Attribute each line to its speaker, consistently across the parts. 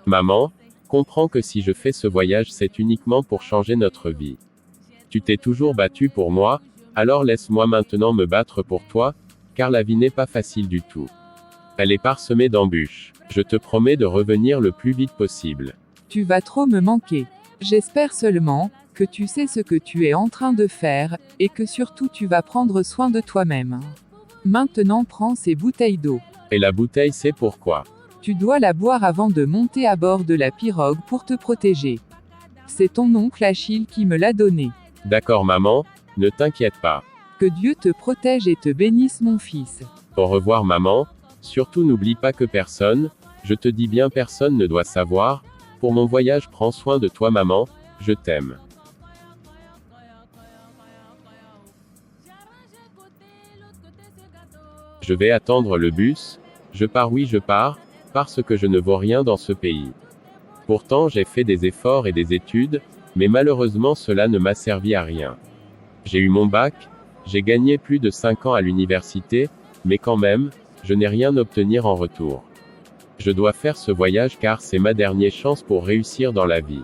Speaker 1: Maman, comprends que si je fais ce voyage c'est uniquement pour changer notre vie. Tu t'es toujours battue pour moi, alors laisse-moi maintenant me battre pour toi, car la vie n'est pas facile du tout. Elle est parsemée d'embûches. Je te promets de revenir le plus vite possible.
Speaker 2: Tu vas trop me manquer. J'espère seulement que tu sais ce que tu es en train de faire, et que surtout tu vas prendre soin de toi-même. Maintenant prends ces bouteilles d'eau.
Speaker 1: Et la bouteille c'est pourquoi?
Speaker 2: Tu dois la boire avant de monter à bord de la pirogue pour te protéger. C'est ton oncle Achille qui me l'a donnée.
Speaker 1: D'accord maman, ne t'inquiète pas.
Speaker 2: Que Dieu te protège et te bénisse mon fils.
Speaker 1: Au revoir maman, surtout n'oublie pas que personne, je te dis bien personne ne doit savoir, pour mon voyage prends soin de toi maman, je t'aime. Je vais attendre le bus, je pars oui je pars, parce que je ne vaux rien dans ce pays. Pourtant j'ai fait des efforts et des études, mais malheureusement cela ne m'a servi à rien. J'ai eu mon bac, j'ai gagné plus de 5 ans à l'université, mais quand même, je n'ai rien obtenir en retour. Je dois faire ce voyage car c'est ma dernière chance pour réussir dans la vie.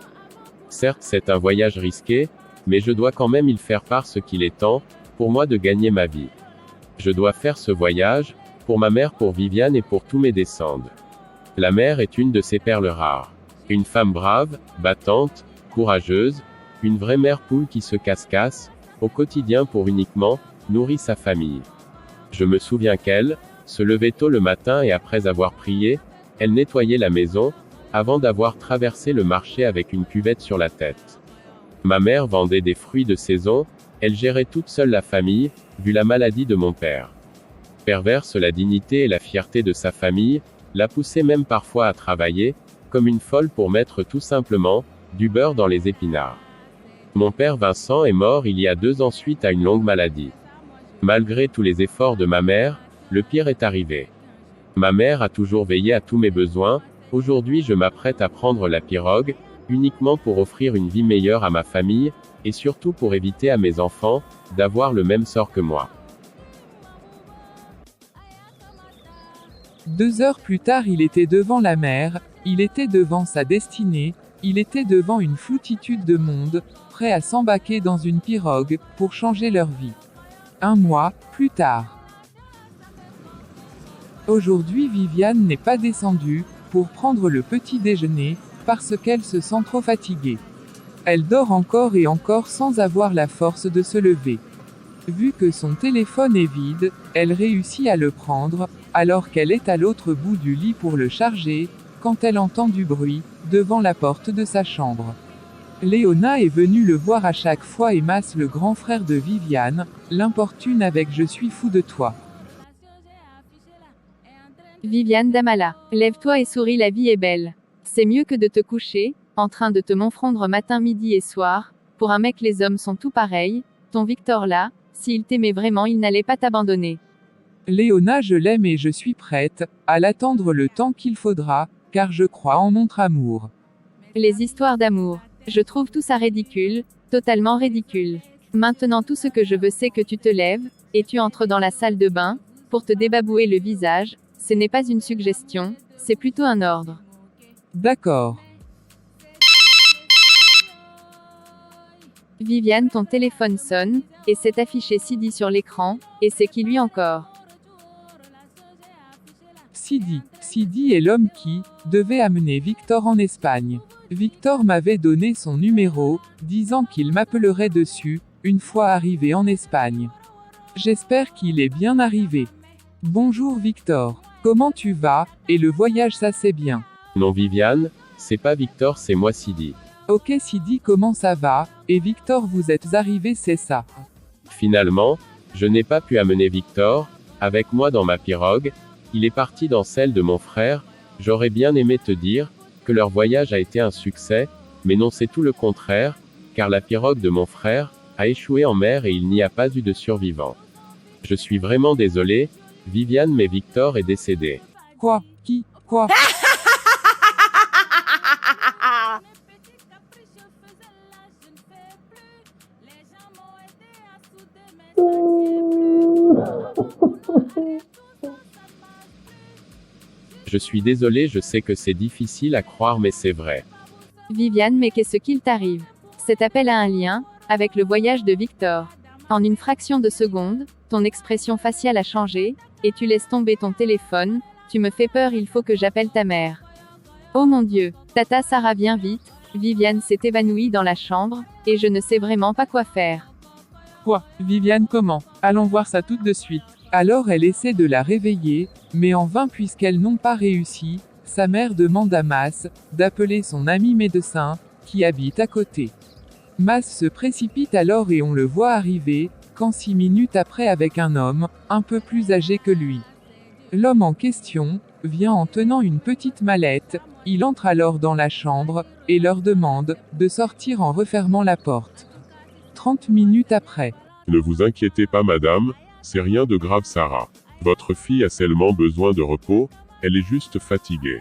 Speaker 1: Certes c'est un voyage risqué, mais je dois quand même y faire parce qu'il est temps, pour moi de gagner ma vie. Je dois faire ce voyage, pour ma mère, pour Viviane et pour tous mes descendants. La mère est une de ces perles rares. Une femme brave, battante, courageuse, une vraie mère poule qui se casse au quotidien pour uniquement nourrir sa famille. Je me souviens qu'elle se levait tôt le matin et après avoir prié, elle nettoyait la maison, avant d'avoir traversé le marché avec une cuvette sur la tête. Ma mère vendait des fruits de saison, elle gérait toute seule la famille, vu la maladie de mon père. Perverse la dignité et la fierté de sa famille, la poussait même parfois à travailler, comme une folle pour mettre tout simplement, du beurre dans les épinards. Mon père Vincent est mort il y a 2 ans suite à une longue maladie. Malgré tous les efforts de ma mère, le pire est arrivé. Ma mère a toujours veillé à tous mes besoins, aujourd'hui je m'apprête à prendre la pirogue, uniquement pour offrir une vie meilleure à ma famille, et surtout pour éviter à mes enfants, d'avoir le même sort que moi.
Speaker 2: 2 heures plus tard il était devant la mer, il était devant sa destinée, il était devant une foultitude de monde, prêt à s'embarquer dans une pirogue, pour changer leur vie. 1 mois plus tard. Aujourd'hui Viviane n'est pas descendue, pour prendre le petit déjeuner, parce qu'elle se sent trop fatiguée. Elle dort encore et encore sans avoir la force de se lever. Vu que son téléphone est vide, elle réussit à le prendre, alors qu'elle est à l'autre bout du lit pour le charger, quand elle entend du bruit, devant la porte de sa chambre. Léona est venue le voir à chaque fois et Mas, le grand frère de Viviane, l'importune avec « Je suis fou de toi ».
Speaker 3: Viviane Damala, lève-toi et souris, la vie est belle. C'est mieux que de te coucher, en train de te morfondre matin, midi et soir. Pour un mec les hommes sont tout pareils, ton Victor là, s'il t'aimait vraiment il n'allait pas t'abandonner.
Speaker 2: Léona, je l'aime et je suis prête à l'attendre le temps qu'il faudra, car je crois en notre amour.
Speaker 3: Les histoires d'amour. Je trouve tout ça ridicule, totalement ridicule. Maintenant tout ce que je veux c'est que tu te lèves, et tu entres dans la salle de bain, pour te débabouer le visage. Ce n'est pas une suggestion, c'est plutôt un ordre.
Speaker 2: D'accord.
Speaker 3: Viviane, ton téléphone sonne, et c'est affiché Sidi sur l'écran, et c'est qui lui encore?
Speaker 2: Sidi. Sidi est l'homme qui devait amener Victor en Espagne. Victor m'avait donné son numéro, disant qu'il m'appellerait dessus, une fois arrivé en Espagne. J'espère qu'il est bien arrivé. Bonjour Victor. Comment tu vas, et le voyage ça c'est bien?
Speaker 1: Non Viviane, c'est pas Victor c'est moi Sidi.
Speaker 2: Ok Sidi, comment ça va, et Victor vous êtes arrivé c'est ça?
Speaker 1: Finalement, je n'ai pas pu amener Victor, avec moi dans ma pirogue, il est parti dans celle de mon frère, j'aurais bien aimé te dire, que leur voyage a été un succès, mais non c'est tout le contraire, car la pirogue de mon frère, a échoué en mer et il n'y a pas eu de survivants. Je suis vraiment désolé, Viviane mais Victor est décédé.
Speaker 2: Quoi? Qui? Quoi?
Speaker 1: Je suis désolé, je sais que c'est difficile à croire mais c'est vrai.
Speaker 3: Viviane, mais qu'est-ce qu'il t'arrive? Cet appel a un lien avec le voyage de Victor. En une fraction de seconde, ton expression faciale a changé, et tu laisses tomber ton téléphone. Tu me fais peur, il faut que j'appelle ta mère. Oh mon Dieu, Tata Sarah, viens vite. Viviane s'est évanouie dans la chambre, et je ne sais vraiment pas quoi faire.
Speaker 2: Quoi, Viviane, comment? Allons voir ça tout de suite. Alors elle essaie de la réveiller, mais en vain puisqu'elles n'ont pas réussi. Sa mère demande à Mas d'appeler son ami médecin, qui habite à côté. Mas se précipite alors et on le voit arriver, quand 6 minutes après avec un homme, un peu plus âgé que lui. L'homme en question, vient en tenant une petite mallette, il entre alors dans la chambre, et leur demande, de sortir en refermant la porte. 30 minutes après.
Speaker 4: Ne vous inquiétez pas madame, c'est rien de grave Sarah. Votre fille a seulement besoin de repos, elle est juste fatiguée.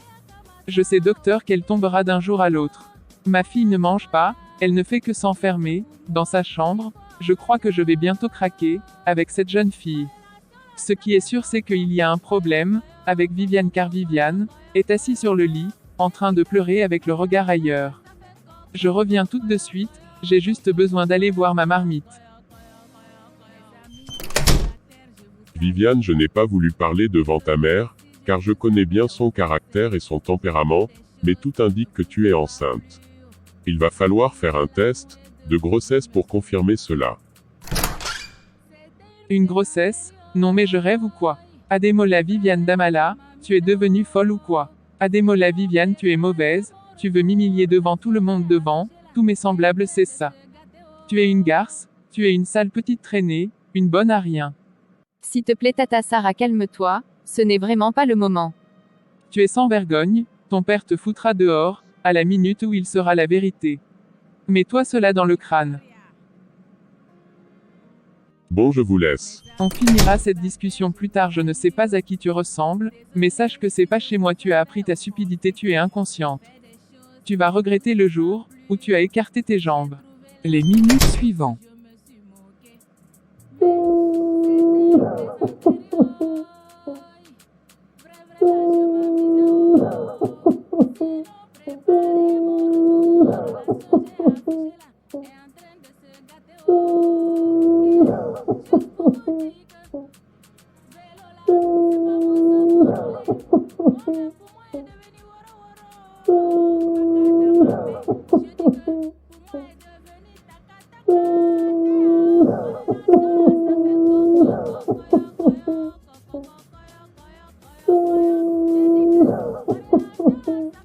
Speaker 2: Je sais docteur qu'elle tombera d'un jour à l'autre. Ma fille ne mange pas, elle ne fait que s'enfermer, dans sa chambre, je crois que je vais bientôt craquer, avec cette jeune fille. Ce qui est sûr c'est qu'il y a un problème, avec Viviane car Viviane, est assise sur le lit, en train de pleurer avec le regard ailleurs. Je reviens tout de suite, j'ai juste besoin d'aller voir ma marmite.
Speaker 4: Viviane, je n'ai pas voulu parler devant ta mère, car je connais bien son caractère et son tempérament, mais tout indique que tu es enceinte. Il va falloir faire un test de grossesse pour confirmer cela.
Speaker 2: Une grossesse? Non mais je rêve ou quoi? Ademola Viviane Damala, tu es devenue folle ou quoi? Ademola Viviane, tu es mauvaise, tu veux m'humilier devant tout le monde, devant tous mes semblables, c'est ça. Tu es une garce, tu es une sale petite traînée, une bonne à rien.
Speaker 3: S'il te plaît Tata Sarah, calme-toi, ce n'est vraiment pas le moment.
Speaker 2: Tu es sans vergogne, ton père te foutra dehors, à la minute où il saura la vérité. Mets-toi cela dans le crâne.
Speaker 4: Bon, je vous laisse.
Speaker 2: On finira cette discussion plus tard, je ne sais pas à qui tu ressembles, mais sache que c'est pas chez moi, tu as appris ta stupidité, tu es inconsciente. Tu vas regretter le jour où tu as écarté tes jambes. Les minutes suivantes.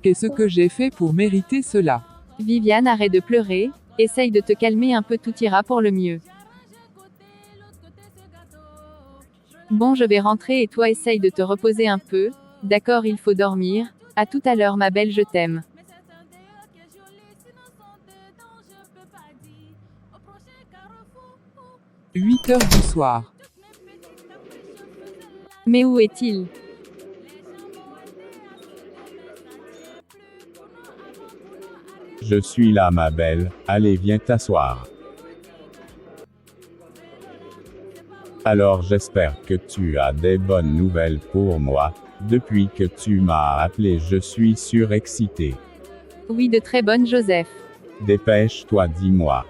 Speaker 2: Qu'est-ce que j'ai fait pour mériter cela?
Speaker 3: Viviane, arrête de pleurer, essaye de te calmer un peu, tout ira pour le mieux. Bon, je vais rentrer et toi essaye de te reposer un peu, d'accord, il faut dormir, à tout à l'heure ma belle, je t'aime.
Speaker 2: 8 heures du soir.
Speaker 3: Mais où est-il?
Speaker 5: Je suis là ma belle, allez viens t'asseoir. Alors j'espère que tu as des bonnes nouvelles pour moi, depuis que tu m'as appelé je suis surexcité.
Speaker 3: Oui, de très bonnes, Joseph.
Speaker 5: Dépêche-toi, dis-moi.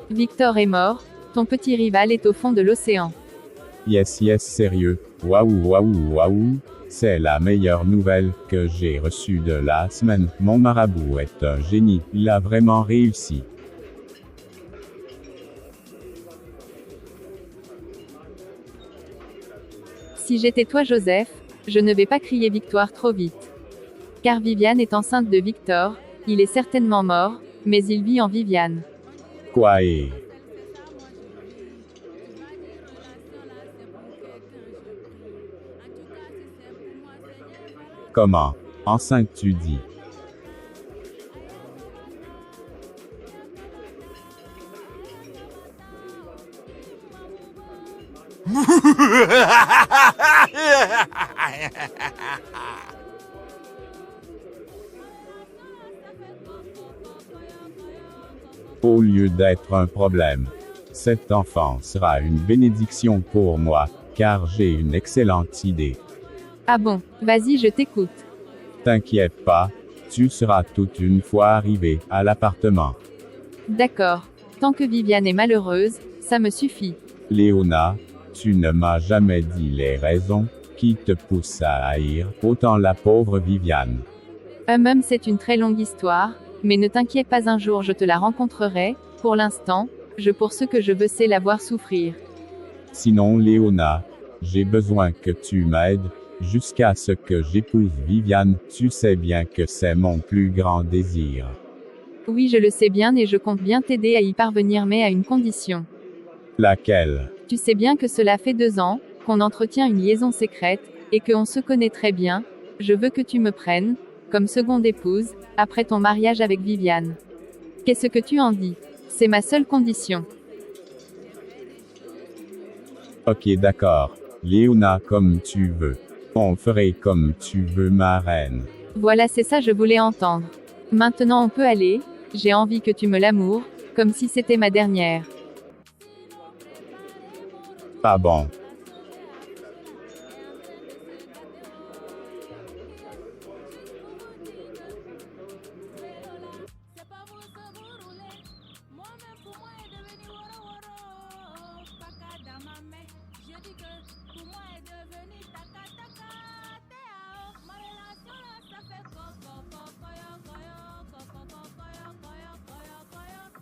Speaker 3: Victor est mort, ton petit rival est au fond de l'océan.
Speaker 5: Yes sérieux, waouh, c'est la meilleure nouvelle que j'ai reçue de la semaine, mon marabout est un génie, il a vraiment réussi.
Speaker 3: Si j'étais toi Joseph, je ne vais pas crier victoire trop vite. Car Viviane est enceinte de Victor, il est certainement mort, mais il vit en Viviane.
Speaker 5: Quoi et... Comment? Enceinte tu dis? Au lieu d'être un problème, cet enfant sera une bénédiction pour moi, car j'ai une excellente idée.
Speaker 3: Ah bon, vas-y, je t'écoute.
Speaker 5: T'inquiète pas, tu seras toute une fois arrivé à l'appartement.
Speaker 3: D'accord. Tant que Viviane est malheureuse, ça me suffit.
Speaker 5: Léona, tu ne m'as jamais dit les raisons qui te poussent à haïr autant la pauvre Viviane.
Speaker 3: C'est une très longue histoire, mais ne t'inquiète pas, un jour je te la rencontrerai. Pour l'instant, pour ce que je veux c'est la voir souffrir.
Speaker 5: Sinon Léona, j'ai besoin que tu m'aides, jusqu'à ce que j'épouse Viviane, tu sais bien que c'est mon plus grand désir.
Speaker 3: Oui, je le sais bien et je compte bien t'aider à y parvenir, mais à une condition.
Speaker 5: Laquelle?
Speaker 3: Tu sais bien que cela fait 2 ans, qu'on entretient une liaison secrète, et qu'on se connaît très bien. Je veux que tu me prennes, comme seconde épouse, après ton mariage avec Viviane. Qu'est-ce que tu en dis? C'est ma seule condition.
Speaker 5: Ok d'accord. Léona, comme tu veux. On ferait comme tu veux, ma reine.
Speaker 3: Voilà, c'est ça je voulais entendre. Maintenant on peut aller, j'ai envie que tu me l'amoures, comme si c'était ma dernière.
Speaker 5: Pas bon.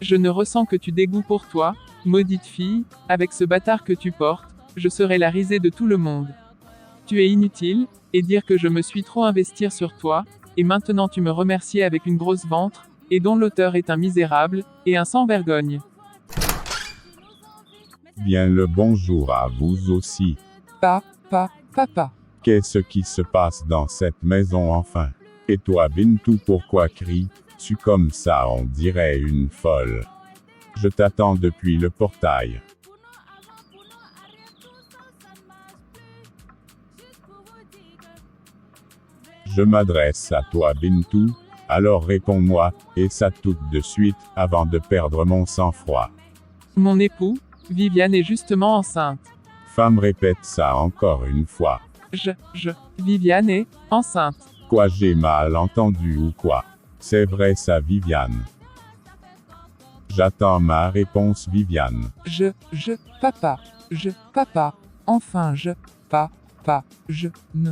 Speaker 2: Je ne ressens que du dégoût pour toi, maudite fille, avec ce bâtard que tu portes, je serai la risée de tout le monde. Tu es inutile, et dire que je me suis trop investir sur toi, et maintenant tu me remercies avec une grosse ventre, et dont l'auteur est un misérable, et un sans-vergogne.
Speaker 5: Bien le bonjour à vous aussi.
Speaker 2: Papa.
Speaker 5: Qu'est-ce qui se passe dans cette maison enfin? Et toi Bintou, pourquoi cries-tu comme ça? On dirait une folle. Je t'attends depuis le portail. Je m'adresse à toi Bintou, alors réponds-moi, et ça tout de suite, avant de perdre mon sang-froid.
Speaker 2: Mon époux, Viviane est justement enceinte.
Speaker 5: Femme, répète ça encore une fois.
Speaker 2: Viviane est enceinte.
Speaker 5: Quoi, j'ai mal entendu ou quoi? C'est vrai ça Viviane? J'attends ma réponse Viviane.
Speaker 2: Papa. Enfin ne.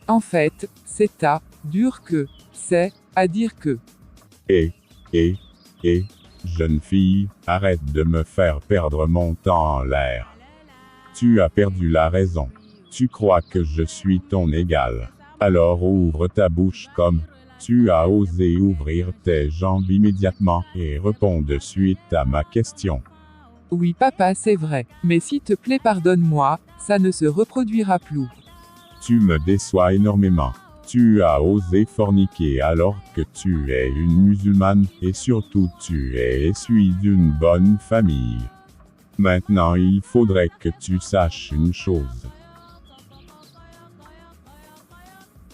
Speaker 2: En fait, c'est à dur que, c'est à dire que.
Speaker 5: Jeune fille, arrête de me faire perdre mon temps en l'air. Tu as perdu la raison. Tu crois que je suis ton égal. Alors ouvre ta bouche comme tu as osé ouvrir tes jambes immédiatement et réponds de suite à ma question.
Speaker 2: Oui papa, c'est vrai, mais s'il te plaît pardonne-moi, ça ne se reproduira plus.
Speaker 5: Tu me déçois énormément. Tu as osé forniquer alors que tu es une musulmane, et surtout tu es issue d'une bonne famille. Maintenant il faudrait que tu saches une chose.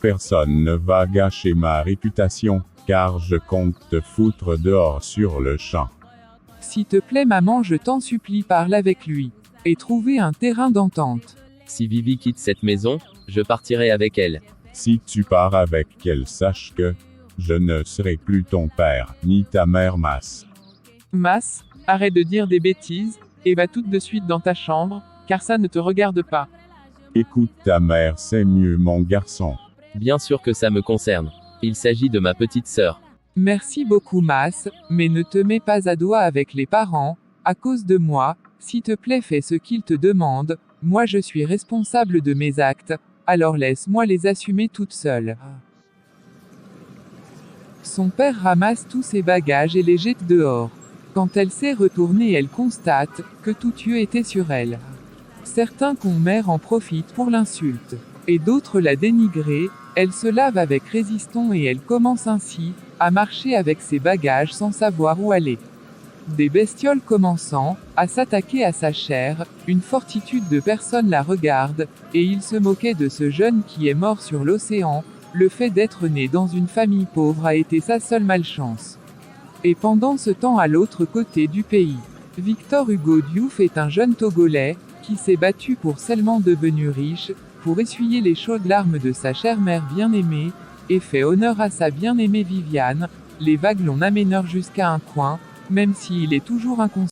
Speaker 5: Personne ne va gâcher ma réputation, car je compte te foutre dehors sur le champ.
Speaker 2: S'il te plaît maman, je t'en supplie, parle avec lui. Et trouver un terrain d'entente.
Speaker 6: Si Vivi quitte cette maison, je partirai avec elle.
Speaker 5: Si tu pars avec elle, sache que je ne serai plus ton père, ni ta mère Mas.
Speaker 2: Mas, arrête de dire des bêtises, et va tout de suite dans ta chambre, car ça ne te regarde pas.
Speaker 5: Écoute ta mère, c'est mieux mon garçon.
Speaker 6: Bien sûr que ça me concerne. Il s'agit de ma petite sœur.
Speaker 2: Merci beaucoup Mas, mais ne te mets pas à doigt avec les parents, à cause de moi, s'il te plaît fais ce qu'ils te demandent, moi je suis responsable de mes actes, alors laisse-moi les assumer toute seule. Son père ramasse tous ses bagages et les jette dehors. Quand elle s'est retournée, elle constate que tout yeux était sur elle. Certains commères en profitent pour l'insulte, et d'autres la dénigrer. Elle se lave avec résistant et elle commence ainsi à marcher avec ses bagages sans savoir où aller. Des bestioles commençant à s'attaquer à sa chair, une fortitude de personnes la regardent, et il se moquait de ce jeune qui est mort sur l'océan. Le fait d'être né dans une famille pauvre a été sa seule malchance. Et pendant ce temps, à l'autre côté du pays, Victor Hugo Diouf est un jeune Togolais qui s'est battu pour seulement devenu riche, pour essuyer les chaudes larmes de sa chère mère bien-aimée, et fait honneur à sa bien-aimée Viviane, les vagues l'on amènèrent jusqu'à un coin, même s'il est toujours inconscient.